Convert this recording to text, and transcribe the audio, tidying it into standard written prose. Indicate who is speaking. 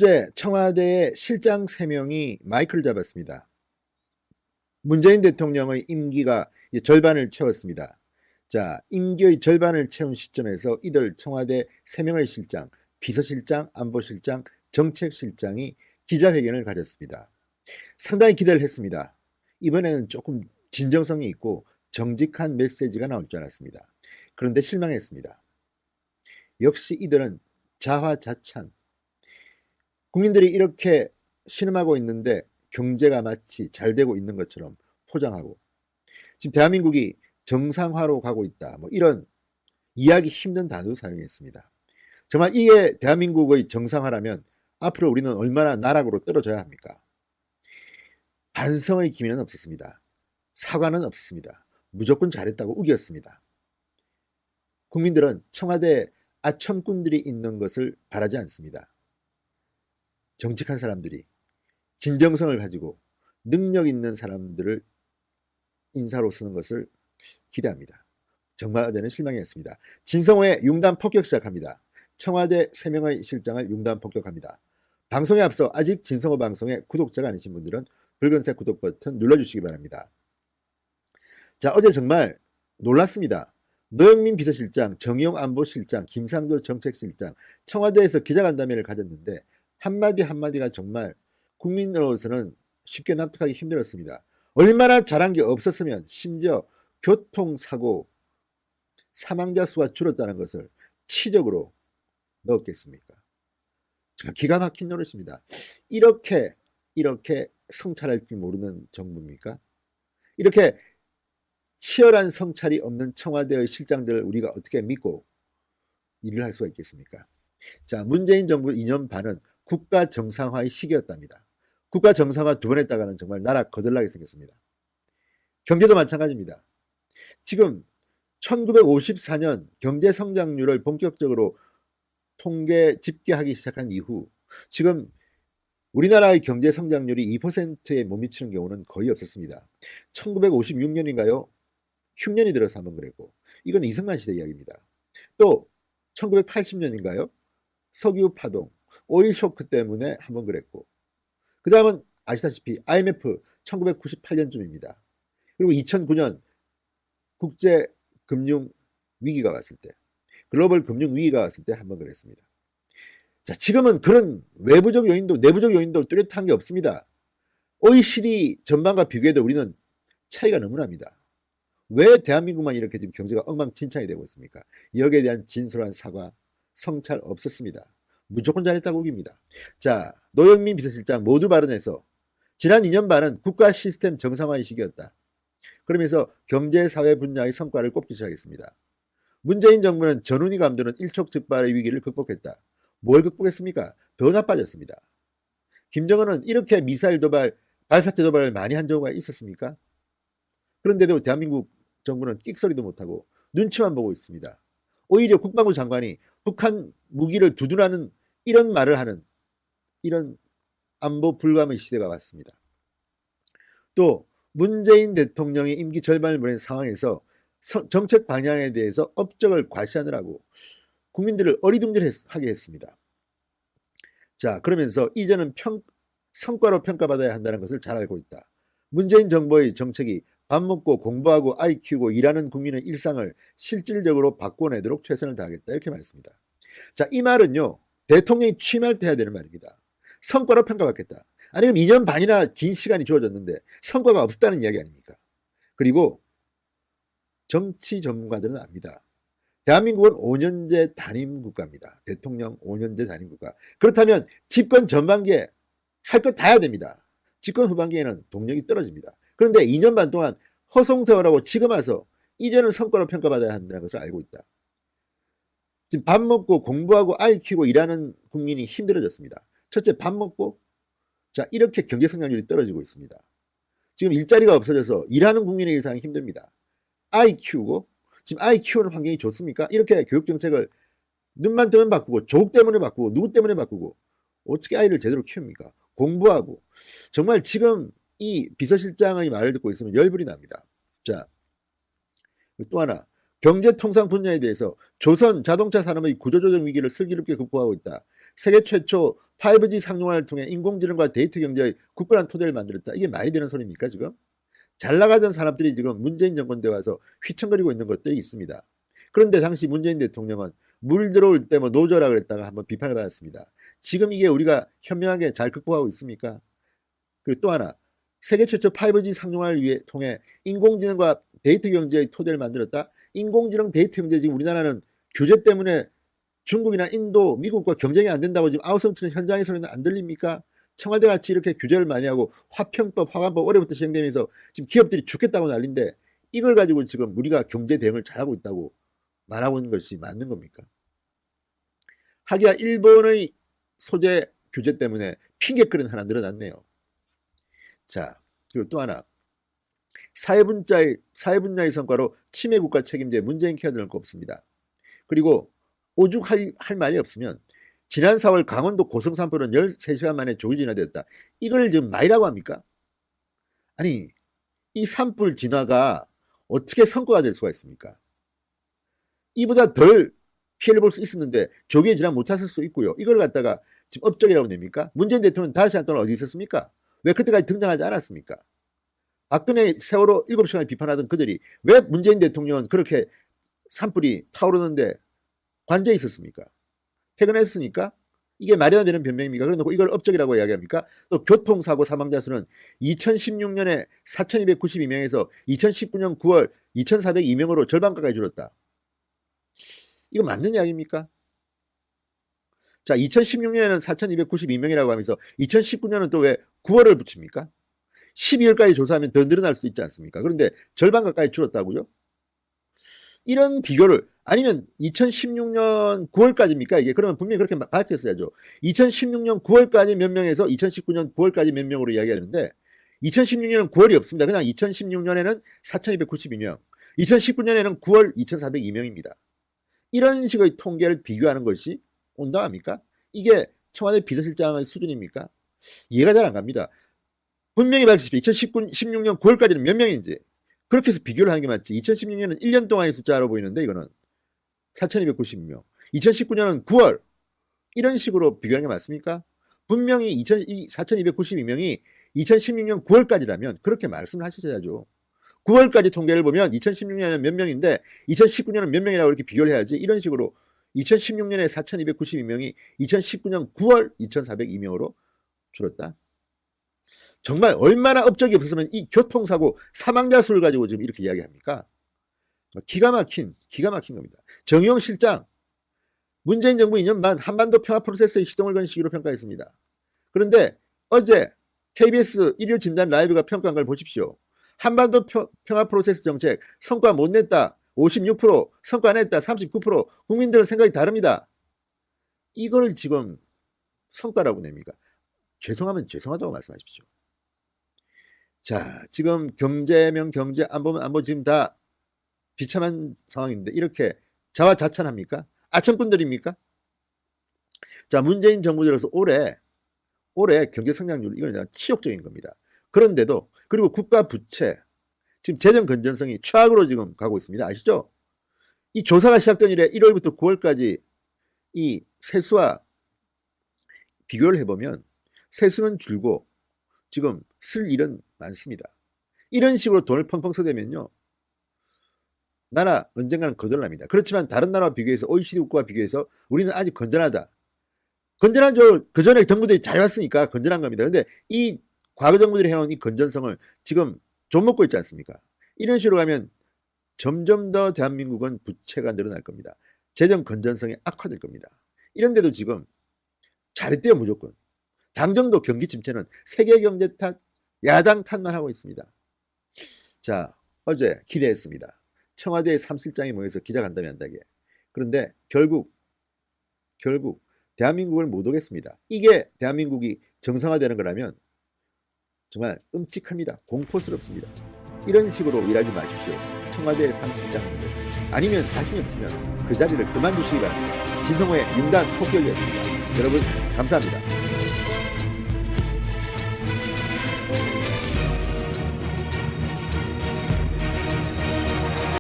Speaker 1: 어제 청와대의 실장 3명이 마이크를 잡았습니다. 문재인 대통령의 임기가 절반을 채웠습니다. 자, 임기의 절반을 채운 시점에서 이들 청와대 3명의 실장, 비서실장, 안보실장, 정책실장이 기자회견을 가졌습니다. 상당히 기대를 했습니다. 이번에는 조금 진정성이 있고 정직한 메시지가 나올 줄 알았습니다. 그런데 실망했습니다. 역시 이들은 자화자찬. 국민들이 이렇게 신음하고 있는데 경제가 마치 잘 되고 있는 것처럼 포장하고 지금 대한민국이 정상화로 가고 있다. 이런 이해하기 힘든 단어도 사용했습니다. 정말 이게 대한민국의 정상화라면 앞으로 우리는 얼마나 나락으로 떨어져야 합니까? 반성의 기미는 없었습니다. 사과는 없었습니다. 무조건 잘했다고 우겼습니다. 국민들은 청와대 아첨꾼들이 있는 것을 바라지 않습니다. 정직한 사람들이 진정성을 가지고 능력 있는 사람들을 인사로 쓰는 것을 기대합니다. 정말 어제는 실망했습니다. 진성호의 융단 폭격 시작합니다. 청와대 3명의 실장을 융단 폭격합니다. 방송에 앞서 아직 진성호 방송의 구독자가 아니신 분들은 붉은색 구독 버튼 눌러주시기 바랍니다. 자, 어제 정말 놀랐습니다. 노영민 비서실장, 정의용 안보실장, 김상조 정책실장, 청와대에서 기자간담회를 가졌는데 한마디 한마디가 정말 국민으로서는 쉽게 납득하기 힘들었습니다. 얼마나 잘한 게 없었으면 심지어 교통사고 사망자 수가 줄었다는 것을 치적으로 넣었겠습니까? 정말 기가 막힌 노릇입니다. 이렇게 성찰할 줄 모르는 정부입니까? 이렇게 치열한 성찰이 없는 청와대의 실장들을 우리가 어떻게 믿고 일을 할 수가 있겠습니까? 자, 문재인 정부 2년 반은 국가 정상화의 시기였답니다. 국가 정상화 2번 했다가는 정말 나라 거들나게 생겼습니다. 경제도 마찬가지입니다. 지금 1954년 경제 성장률을 본격적으로 통계 집계하기 시작한 이후 지금 우리나라의 경제 성장률이 2%에 못 미치는 경우는 거의 없었습니다. 1956년인가요? 흉년이 들어서 한번 그랬고, 이건 이승만 시대 이야기입니다. 또 1980년인가요? 석유 파동, 오일 쇼크 때문에 한번 그랬고, 그 다음은 아시다시피 IMF 1998년쯤입니다. 그리고 2009년 국제 금융 위기가 왔을 때, 글로벌 금융 위기가 왔을 때 한번 그랬습니다. 자, 지금은 그런 외부적 요인도 내부적 요인도 뚜렷한 게 없습니다. OECD 전반과 비교해도 우리는 차이가 너무 납니다. 왜 대한민국만 이렇게 지금 경제가 엉망진창이 되고 있습니까? 여기에 대한 진솔한 사과, 성찰 없었습니다. 무조건 잘했다고 우깁니다. 자, 노영민 비서실장 모두 발언해서 지난 2년 반은 국가 시스템 정상화의 시기였다. 그러면서 경제, 사회 분야의 성과를 꼽기 시작했습니다. 문재인 정부는 전운이 감도는 일촉즉발의 위기를 극복했다. 뭘 극복했습니까? 더 나빠졌습니다. 김정은은 이렇게 미사일 도발, 발사체 도발을 많이 한 적이 있었습니까? 그런데도 대한민국 정부는 끽소리도 못하고 눈치만 보고 있습니다. 오히려 국방부 장관이 북한 무기를 두둔하는 이런 말을 하는 이런 안보 불감의 시대가 왔습니다. 또 문재인 대통령이 임기 절반을 보낸 상황에서 정책 방향에 대해서 업적을 과시하느라고 국민들을 어리둥절하게 했습니다. 자, 그러면서 이제는 성과로 평가받아야 한다는 것을 잘 알고 있다. 문재인 정부의 정책이 밥 먹고 공부하고 아이 키우고 일하는 국민의 일상을 실질적으로 바꿔내도록 최선을 다하겠다. 이렇게 말했습니다. 자, 이 말은요, 대통령이 취임할 때 해야 되는 말입니다. 성과로 평가받겠다. 아니면 2년 반이나 긴 시간이 주어졌는데 성과가 없었다는 이야기 아닙니까? 그리고 정치 전문가들은 압니다. 대한민국은 5년제 단임 국가입니다. 대통령 5년제 단임 국가. 그렇다면 집권 전반기에 할 것 다 해야 됩니다. 집권 후반기에는 동력이 떨어집니다. 그런데 2년 반 동안 허송세월하고 지금 와서 이제는 성과로 평가받아야 한다는 것을 알고 있다. 지금 밥 먹고 공부하고 아이 키우고 일하는 국민이 힘들어졌습니다. 첫째, 밥 먹고 자, 이렇게 경제 성장률이 떨어지고 있습니다. 지금 일자리가 없어져서 일하는 국민의 일상이 힘듭니다. 아이 키우고 지금 아이 키우는 환경이 좋습니까? 이렇게 교육정책을 눈만 뜨면 바꾸고 조국 때문에 바꾸고 누구 때문에 바꾸고 어떻게 아이를 제대로 키웁니까? 공부하고 정말 지금 이 비서실장의 말을 듣고 있으면 열불이 납니다. 자, 또 하나 경제통상 분야에 대해서 조선 자동차 산업의 구조조정 위기를 슬기롭게 극복하고 있다. 세계 최초 5G 상용화를 통해 인공지능과 데이터 경제의 굳건한 토대를 만들었다. 이게 말이 되는 소리입니까 지금? 잘 나가던 사람들이 지금 문재인 정권 때 와서 휘청거리고 있는 것들이 있습니다. 그런데 당시 문재인 대통령은 물 들어올 때 뭐 노조라 그랬다가 한번 비판을 받았습니다. 지금 이게 우리가 현명하게 잘 극복하고 있습니까? 그리고 또 하나, 세계 최초 5G 상용화를 위해 통해 인공지능과 데이터 경제의 토대를 만들었다. 인공지능 데이터 경제 지금 우리나라는 규제 때문에 중국이나 인도, 미국과 경쟁이 안 된다고 지금 아우성치는 현장에서는 안 들립니까? 청와대 같이 이렇게 규제를 많이 하고 화평법, 화관법 올해부터 시행되면서 지금 기업들이 죽겠다고 난리인데 이걸 가지고 지금 우리가 경제 대응을 잘하고 있다고 말하고 있는 것이 맞는 겁니까? 하기야 일본의 소재 규제 때문에 핑계거리는 하나 늘어났네요. 자, 그리고 또 하나, 사회 분야의 성과로 치매 국가 책임제 문재인 케어 넣을 거 없습니다. 그리고 오죽할 말이 없으면 지난 4월 강원도 고성 산불은 13시간 만에 조기 진화되었다. 이걸 지금 말이라고 합니까? 아니, 이 산불 진화가 어떻게 성과가 될 수가 있습니까? 이보다 덜 피해를 볼 수 있었는데 조기에 진화 못했을 수 있고요. 이걸 갖다가 지금 업적이라고 냅니까? 문재인 대통령은 5시간 동안 어디 있었습니까? 왜 그때까지 등장하지 않았습니까? 박근혜 세월호 7시간을 비판하던 그들이 왜 문재인 대통령은 그렇게 산불이 타오르는데 관저에 있었습니까? 퇴근했으니까? 이게 말이 안 되는 변명입니까? 그래놓고 이걸 업적이라고 이야기합니까? 또 교통사고 사망자 수는 2016년에 4,292명에서 2019년 9월 2,402명으로 절반 가까이 줄었다. 이거 맞는 이야기입니까? 자, 2016년에는 4,292명이라고 하면서 2019년은 또 왜 9월을 붙입니까? 12월까지 조사하면 더 늘어날 수 있지 않습니까? 그런데 절반 가까이 줄었다고요? 이런 비교를, 아니면 2016년 9월까지입니까? 이게 그러면 분명히 그렇게 밝혔어야죠. 2016년 9월까지 몇 명에서 2019년 9월까지 몇 명으로 이야기하는데 2016년은 9월이 없습니다. 그냥 2016년에는 4,292명, 2019년에는 9월 2,402명입니다. 이런 식의 통계를 비교하는 것이 온당합니까? 이게 청와대 비서실장의 수준입니까? 이해가 잘 안 갑니다. 분명히 밝히십시오. 2016년 9월까지는 몇 명인지. 그렇게 해서 비교를 하는 게 맞지. 2016년은 1년 동안의 숫자로 보이는데 이거는 4,292명. 2019년은 9월. 이런 식으로 비교하는 게 맞습니까? 분명히 4,292명이 2016년 9월까지라면 그렇게 말씀을 하셔야죠. 9월까지 통계를 보면 2016년에는 몇 명인데 2019년은 몇 명이라고 이렇게 비교를 해야지. 이런 식으로 2016년에 4,292명이 2019년 9월 2,402명으로 줄었다. 정말 얼마나 업적이 없었으면 이 교통사고 사망자 수를 가지고 지금 이렇게 이야기합니까? 기가 막힌 겁니다. 정의용 실장, 문재인 정부 2년 반 한반도 평화 프로세스의 시동을 건 시기로 평가했습니다. 그런데 어제 KBS 일요 진단 라이브가 평가한 걸 보십시오. 한반도 평화 프로세스 정책 성과 못 냈다 56%, 성과 냈다 39%, 국민들은 생각이 다릅니다. 이걸 지금 성과라고 냅니까? 죄송하면 죄송하다고 말씀하십시오. 자, 지금 경제면 경제, 안보면 안보, 지금 다 비참한 상황인데 이렇게 자화자찬합니까? 아첨꾼들입니까? 자, 문재인 정부 들어서 올해 경제 성장률, 이건 치욕적인 겁니다. 그런데도, 그리고 국가 부채, 지금 재정 건전성이 최악으로 지금 가고 있습니다. 아시죠? 이 조사가 시작된 이래 1월부터 9월까지 이 세수와 비교를 해보면 세수는 줄고 지금 쓸 일은 많습니다. 이런 식으로 돈을 펑펑 써대면요, 나라 언젠가는 거덜납니다. 그렇지만 다른 나라와 비교해서, OECD 국가와 비교해서 우리는 아직 건전하다. 건전하죠. 그 전에 정부들이 잘해왔으니까 건전한 겁니다. 그런데 이 과거 정부들이 해온 이 건전성을 지금 좀 먹고 있지 않습니까? 이런 식으로 가면 점점 더 대한민국은 부채가 늘어날 겁니다. 재정 건전성이 악화될 겁니다. 이런데도 지금 잘했대요, 무조건. 당정도 경기 침체는 세계 경제 탓, 야당 탓만 하고 있습니다. 자, 어제 기대했습니다. 청와대 3실장이 모여서 기자간담회 한다게. 그런데 결국 대한민국을 못 오겠습니다. 이게 대한민국이 정상화되는 거라면 정말 끔찍합니다. 공포스럽습니다. 이런 식으로 일하지 마십시오. 청와대 3실장. 아니면 자신이 없으면 그 자리를 그만두시기 바랍니다. 지성호의 윤단 폭격이었습니다. 여러분 감사합니다.